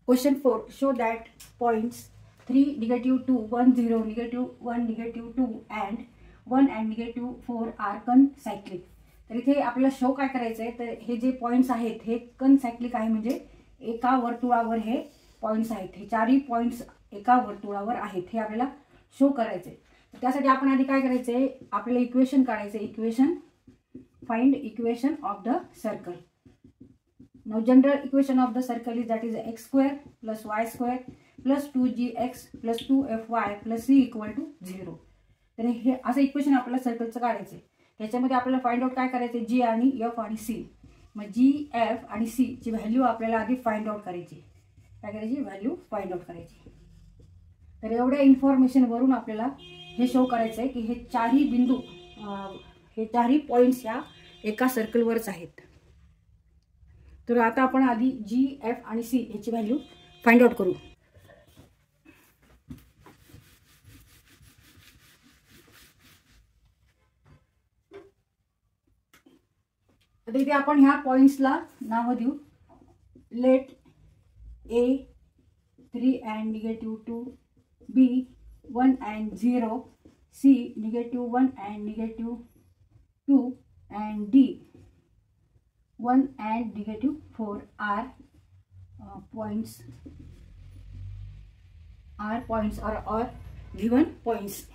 Question 4. Show that points 3, -2, 1, 0, -1, -2 and 1 and -4 are concyclic. तर इथे आपल्याला शो काय करायचं आहे, तर हे जे पॉइंट्स आहेत हे कनसायक्लिक आहे, म्हणजे एका वर्तुळावर हे पॉइंट्स आहेत, हे चारही पॉइंट्स एका वर्तुळावर आहेत, हे आपल्याला शो करायचे. त्यासाठी आपण आधी काय करायचंय, आपल्याला इक्वेशन काढायचं. Equation, find equation of the circle. Now general equation of the circle is that is x square plus y square plus 2gx plus 2fy plus c equal to 0. तर हे असं इक्वेशन आपल्याला सर्कलचं काढायचं आहे. त्याच्यामध्ये आपल्याला फाइंड आउट काय करायचं, जी आणि एफ आणि सी. मग जी, एफ आणि सी ची व्हॅल्यू आपल्याला आधी फाइंड आउट करायची. काय करायची, व्हॅल्यू फाइंड आउट करायची. तर एवढ्या इन्फॉर्मेशन वरून आपल्याला हे शो करायचं आहे की हे चारही बिंदू, हे चारही पॉइंट्स या एका सर्कलवरच आहेत. तर आता आपण आधी जी, एफ आणि सी याची व्हॅल्यू फाइंड आउट करू. आता इथे आपण ह्या पॉइंट्सला नाव देऊ. Let a 3 and -2, b 1 and 0, c -1 and -2 and d 1 and -4 are points or given points.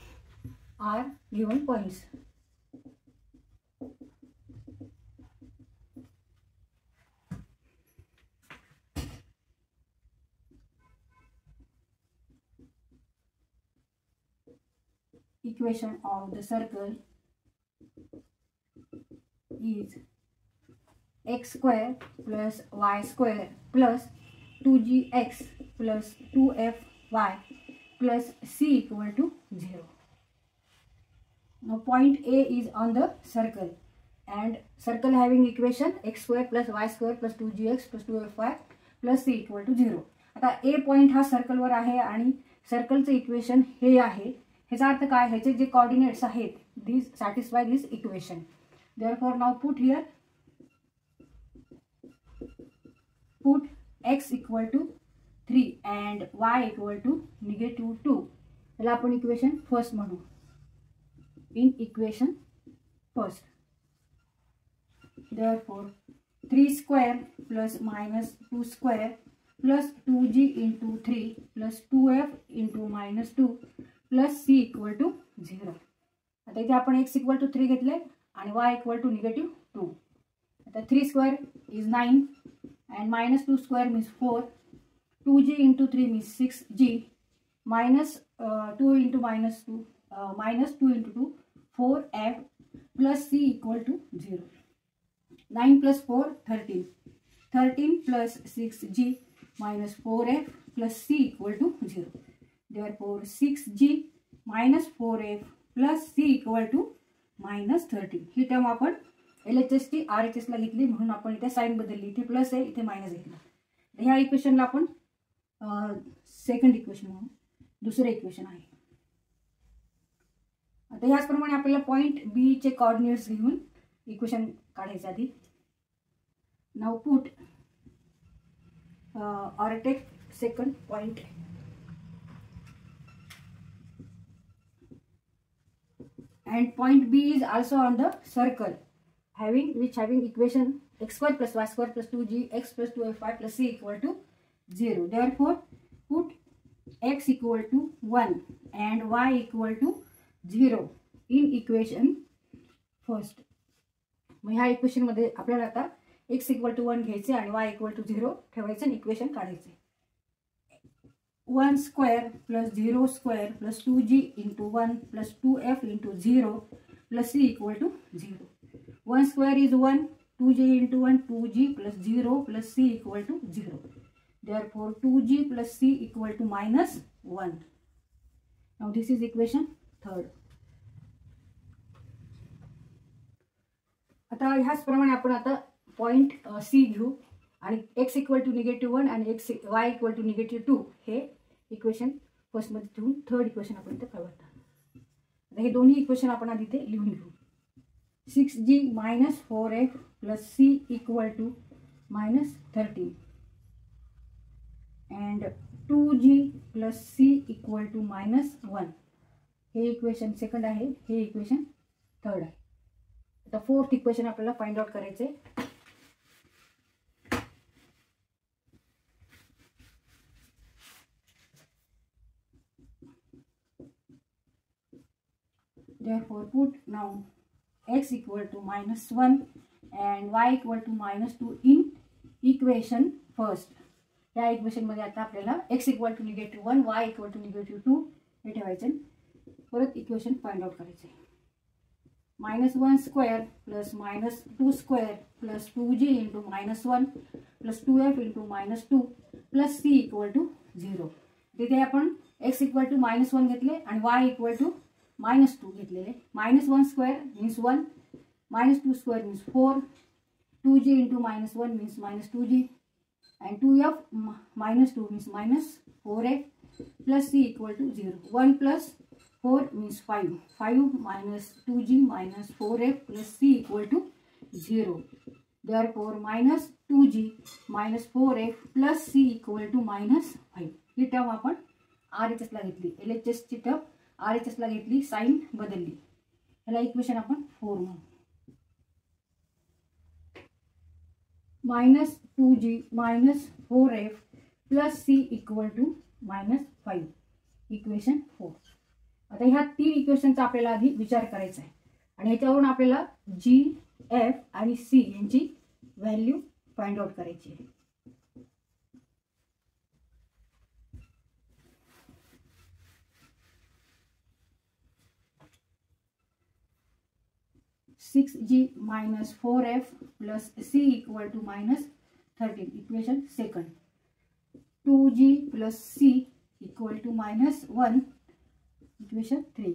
Equation of the circle is x square plus y square plus 2gx plus 2fy plus c equal to 0. Now point A is on the circle and circle having equation x square plus y square plus 2gx plus 2fy plus c equal to 0. आता A point हा सर्कलवर आहे आणि सर्कलचं equation हे आहे. ह्याचा अर्थ काय, ह्याचे जे कोऑर्डिनेट्स आहेत these satisfy this equation. Therefore now put here, put x equal to 3 and y equal to -2. त्याला आपण इक्वेशन फर्स्ट म्हणू. In equation first, therefore 3 square plus -2 square plus 2g into 3 plus 2f into -2 plus c equal to 0. आता इथे आपण x equal to 3 घेतले आणि y equal to -2. आता 3 square is 9 and -2 square means 4. 2g into 3 means 6g minus 2 into -2 minus 2 into 2 4f plus c equal to 0. 9 plus 4 13. 13 plus 6g minus 4f plus c equal to 0. Therefore 6g minus 4f plus c equal to -13. He term आपण LHS T RHS ला घेतली म्हणून आपण इथे sign बदलली. इथे plus आहे, इथे मायनस घेतला. ह्या इक्वेशनला आपण सेकंड इक्वेशन म्हणून दुसरे इक्वेशन आहे. आता ह्याचप्रमाणे आपल्याला पॉइंट बी चे कोऑर्डिनेट्स घेऊन इक्वेशन काढायचे आधी. Now put or take second point and point B is also on the circle having equation x square plus y square plus 2gx plus 2fy plus c equal to 0. Therefore put x equal to 1 and y equal to 0 in equation first. मग ह्या equation मध्ये आपल्याला आता x equal to 1 घ्यायचे आणि y equal to 0 ठेवायचे आणि equation काढायचे. 1 square plus 0 square plus 2g into 1 plus 2f into 0 plus c equal to 0. 1 square is 1, 2g into 1 2g plus 0 plus c equal to 0. Therefore 2g plus c equal to -1. Now this is equation third. आता ह्याच प्रमाणे आपण आता point C घेऊ आणि x equal to -1 आणि y equal to -2 हे equation first मध्ये ठेवून थर्ड इक्वेशन आपण इथे कळवतो. आता हे दोन्ही इक्वेशन आपण आधी इथे लिहून घेऊ. 6g minus 4f plus c equal to -13 and 2g plus c equal to -1. हे इक्वेशन सेकंड आहे, हे इक्वेशन थर्ड आहे. आता फोर्थ इक्वेशन आपल्याला फाइंड आउट करायचे. Therefore put now x equal to -1 and y equal to -2 in equation first. या equation मध्ये आता आपल्याला x equal to -1, y equal to -2 हे ठेवायचे. परत इक्वेशन फाइंड आउट करायचे. -1 square plus -2 square plus 2g into -1 plus 2f into -2 plus c equal to 0. तिथे आपण x इक्वल टू -1 घेतले आणि y इक्वल टू -2 घेतलेले. -1 square means 1, -2 square means 4, 2g into -1 means -2g and 2f -2 means -4f plus c equal to 0. 1 plus 4 means 5. 5 minus 2g minus 4f plus c equal to 0. Therefore minus 2g minus 4f plus c equal to -5. He term आपण RHS ला घेतली. LHS ची term RHS ला घेतली, sign बदलली. याला equation आपण 4 म्हणू. -2g minus 4f plus c equal to -5. Equation 4. आता ह्या तीन इक्वेशनचा आपल्याला आधी विचार करायचा आहे आणि ह्याच्यावरून आपल्याला g, f आणि c यांची व्हॅल्यू फाइंड आउट करायची आहे. (6g minus 4f plus c equal to -13). Equation second. 2g plus c equal to -1. Equation 3.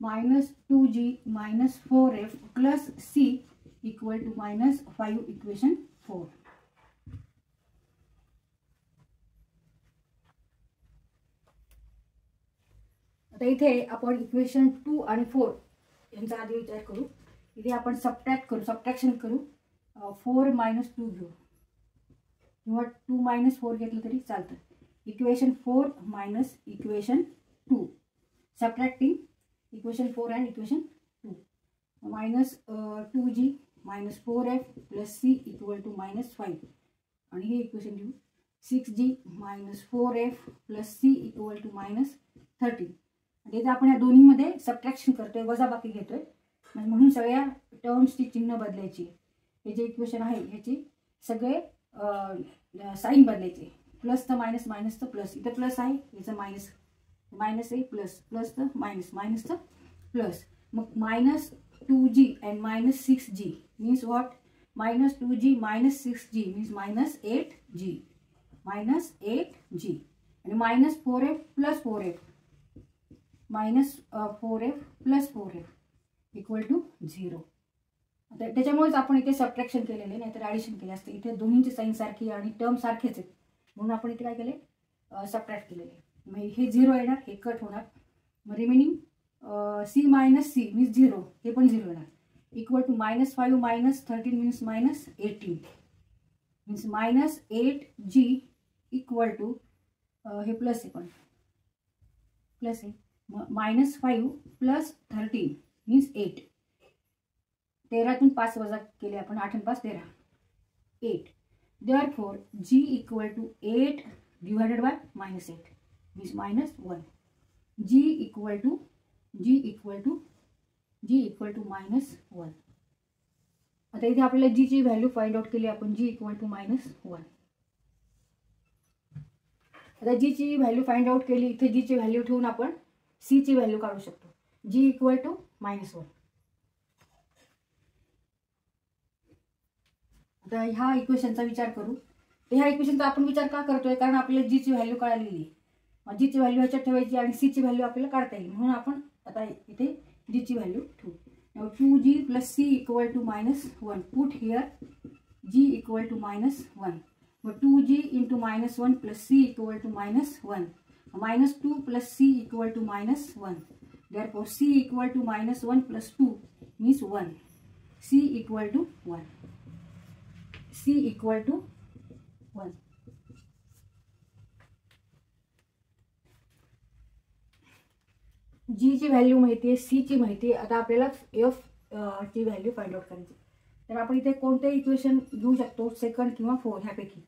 -2g minus 4f plus c equal to -5. Equation 4. आता इथे आपण इक्वेशन 2 आणि 4 यांचा आधी विचार करू. इथे आपण सबट्रॅक्शन करू. 4 - 2 घेऊ किंवा 2 - 4 घेतलं तरी चालतं. Equation 4 minus equation 2. Subtracting equation 4 and equation 2. -2g minus 4f plus c equal to -5. आणि हे इक्वेशन लिहू. 6g minus 4f plus c equal to -13. आणि इथे आपण या दोन्हीमध्ये सबट्रॅक्शन करतोय, वजाबाकी घेतोय, म्हणून सगळ्या टर्म्सची चिन्ह बदलायची. हे जे इक्वेशन आहे ह्याची सगळे साइन बदलायचे. प्लसचं मायनस, मायनसचं प्लस. इथं प्लस आहे, याचं मायनस, मायनस आहे प्लस, प्लसचं मायनस, मायनसचं प्लस. मग -2g and -6g means what? -2g minus 6g means -8g. -8g आणि -4f plus 4f. -4f plus 4f equal to 0. आता त्याच्यामुळेच आपण इथे सबट्रॅक्शन केलेले, नाहीतर ॲडिशन केले असते. इथे दोन्हींची साइन सारखी आणि टर्म सारखेच आहेत, म्हणून आपण इथे काय केले, सबट्रॅक्ट केलेले. मग हे 0 येणार, हे कट होणार. मग remaining c minus c means 0, हे पण 0 येणार. Equal to -5 minus 13 means -18 means -8g equal to हे प्लस आहे, पण प्लस आहे. -5 plus 13 मीन्स 8. 13तून 5 वजा केले आपण, 8 आणि 5 13, 8. Therefore g equal to 8 divided by -8 means -1. g equal to -1. आता इथे आपल्याला g ची व्हॅल्यू फाइंड आउट केली आपण. g equal to -1. आता g ची व्हॅल्यू फाइंड आउट केली. इथे g ची व्हॅल्यू ठेवून आपण c ची व्हॅल्यू काढू शकतो. g equal to -1. आता ह्या इक्वेशनचा विचार करू. तर ह्या इक्वेशनचा आपण विचार का करतोय, कारण आपल्याला जी ची व्हॅल्यू कळालेली आहे. मग जी ची व्हॅल्यू ह्याच्यात ठेवायची आणि सी ची व्हॅल्यू आपल्याला काढता येईल, म्हणून आपण आता इथे जी ची व्हॅल्यू ठेवू. Now 2g plus c equal to -1. Put here g equal to -1. मग 2g into -1 plus c equal to -1. -2 plus c equal to -1. Therefore c equal to -1 plus 2 means 1. c equal to 1. c equal to 1. जी ची value माहिती आहे, C ची माहिती आहे, आता आपल्याला F ची व्हॅल्यू फाइंड आउट करायची. तर आपण इथे कोणते इक्वेशन घेऊ शकतो, सेकंड किंवा फोर्थ ह्यापैकी,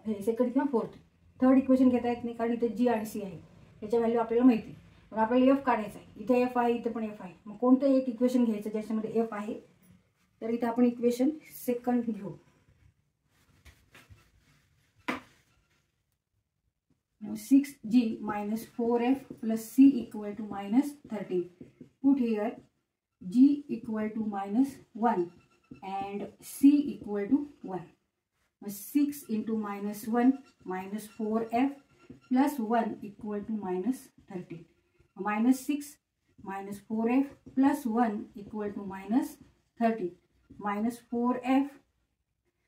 हे सेकंड किंवा फोर्थ. थर्ड इक्वेशन घेता येत नाही कारण इथे जी आणि सी आहे, त्याच्या व्हॅल्यू आपल्याला माहिती. पण आपल्याला एफ काढायचा आहे. इथे एफ आहे, इथे पण एफ आहे. मग कोणतं एक इक्वेशन घ्यायचं ज्याच्यामध्ये एफ आहे. तर इथे आपण इक्वेशन सेकंड घेऊ. 6g minus 4f plus c equal to minus 13. Put here g equal to minus 1 and c equal to 1. 6 into minus 1 minus 4f plus 1 equal to minus 13. Minus 6 minus 4f plus 1 equal to minus 13. Minus 4f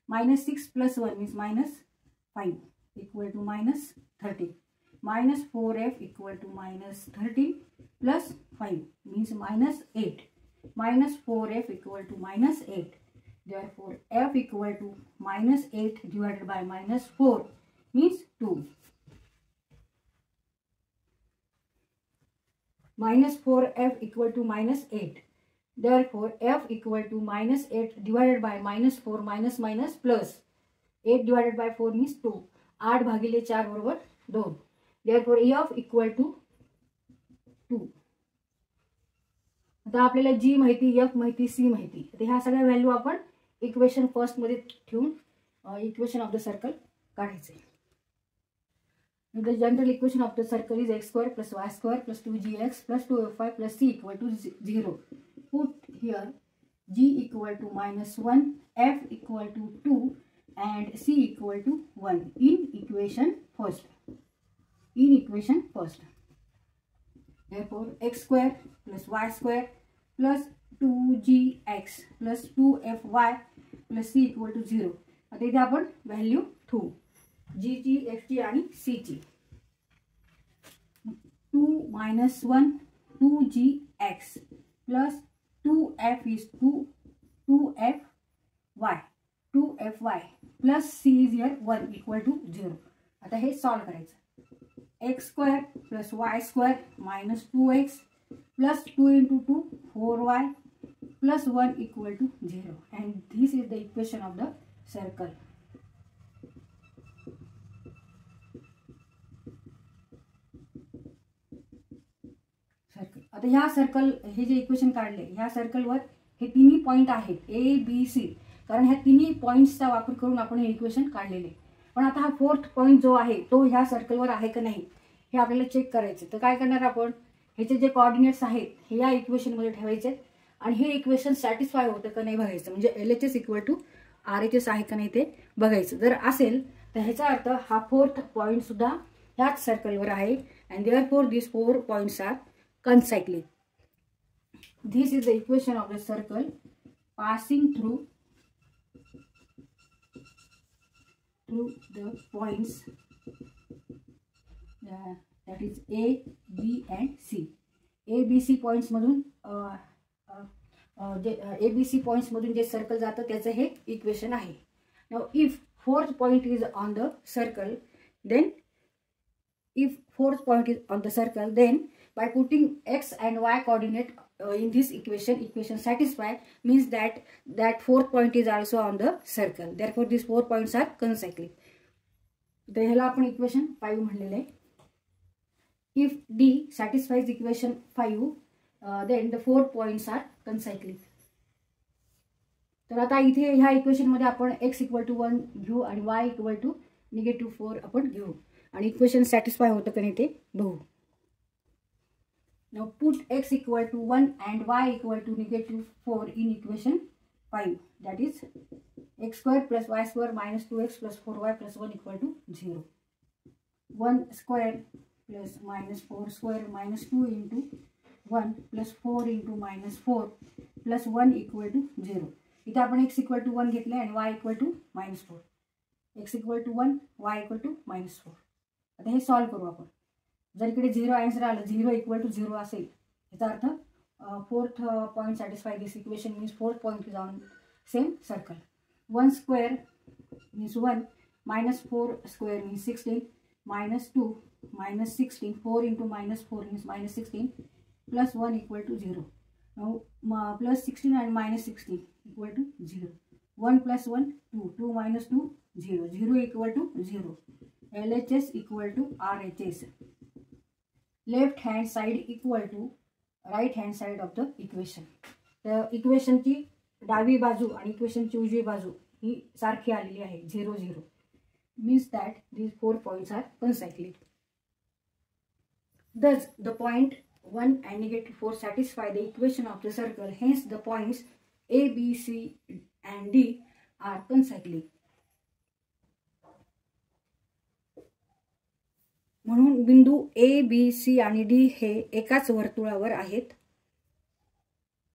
minus 6 plus 1 means minus 5 equal to minus 13. Minus 4f equal to minus 13 plus 5 means minus 8. Minus 4f equal to minus 8. Therefore, f equal to minus 8 divided by minus 4 means 2. Minus 4f equal to minus 8. Therefore, f equal to minus 8 divided by minus 4 minus minus plus 8 divided by 4 means 2. 8 भागिले 4 बरोबर 2. Therefore, f equal to 2. आता आपल्याला जी माहिती, F माहिती, C माहिती. आता ह्या सगळ्या व्हॅल्यू आपण इक्वेशन फर्स्ट मध्ये ठेवून इक्वेशन ऑफ द सर्कल काढायचे. The general equation of the circle is x square plus y square plus 2gx plus 2fy plus c equal to 0. Put here g equal to minus 1, f equal to 2 and c equal to 1 in equation first. Therefore, x square plus y square plus 2gx plus 2fy plus c equal to 0. आता इथे आपण value ठेवू जी ची, F ची आणि C ची. 2 minus 1 2gx plus 2f is 2fy plus c is here 1 equal to 0. आता हे सॉल्व करायचं. x square plus y square minus 2x plus 2 into 2 4y plus 1 equal to 0. And this is the equation of the circle. आता ह्या circle, हे जे equation काढले ह्या सर्कलवर हे तिन्ही पॉइंट आहेत ए बी सी, कारण ह्या तिन्ही पॉइंट्सचा वापर करून आपण हे इक्वेशन काढलेले. पण आता हा फोर्थ पॉइंट जो आहे तो ह्या सर्कलवर आहे का नाही हे आपल्याला चेक करायचं. तर काय करणार आपण, ह्याचे जे कोऑर्डिनेट्स आहेत हे या इक्वेशन मध्ये ठेवायचे आणि हे इक्वेशन सॅटिस्फाय होतं का नाही बघायचं. म्हणजे LHS इक्वल टू RHS आहे का नाही ते बघायचं. जर असेल तर ह्याचा अर्थ हा फोर्थ पॉइंट सुद्धा ह्याच सर्कलवर आहे. And therefore this 4 points are consecutive. This is the equation of the circle passing through the points that is A, B and C. ABC points मधून ABC points मधून जे सर्कल जातं त्याचं हे इक्वेशन आहे. Now if fourth point is on the circle, then by putting x and y coordinate in this equation satisfied means that fourth point is also on the circle. Therefore, these 4 points are consecutive. तर ह्याला आपण equation 5 म्हणलेले आहे. If D satisfies equation 5, then the 4 points are consecutive. तर आता इथे ह्या equation मध्ये आपण x equal to 1 घेऊ आणि y equal to -4 आपण घेऊ आणि इक्वेशन सॅटिस्फाय होतं का नाही ते बघू. Now put x equal to 1 and y equal to -4 in equation 5. That is x square plus y square minus 2x plus 4y plus 1 equal to 0. 1 square plus minus 4 square minus 2 into 1 plus 4 into minus 4 plus 1 equal to 0. इथे आपण x equal to 1 घेतले आणि y equal to -4. x equal to 1, y equal to -4. आता हे solve करू आपण. जर इकडे 0 आन्सर आलं, 0 इक्वल टू 0 असेल याचा अर्थ fourth point satisfy this equation means fourth point is on same circle. 1 square means 1 -4 square means 16 -2 -16 4 into -4 means -16 plus 1 equal to 0. Now plus 16 and minus 16 equal to 0. 1 plus 1 2, 2 minus 2 0, 0 equal to 0. LHS equal to RHS. Left hand side equal to right hand side of the equation. तर इक्वेशनची डावी बाजू आणि इक्वेशनची उजवी बाजू ही सारखी आलेली आहे 0 0. Means that these 4 points are concyclic. Thus the point 1 and -4 satisfy the equation of the circle. Hence the points A, B, C and D are concyclic. म्हणून बिंदू A, B, C आणि D हे एकाच वर्तुळावर आहेत.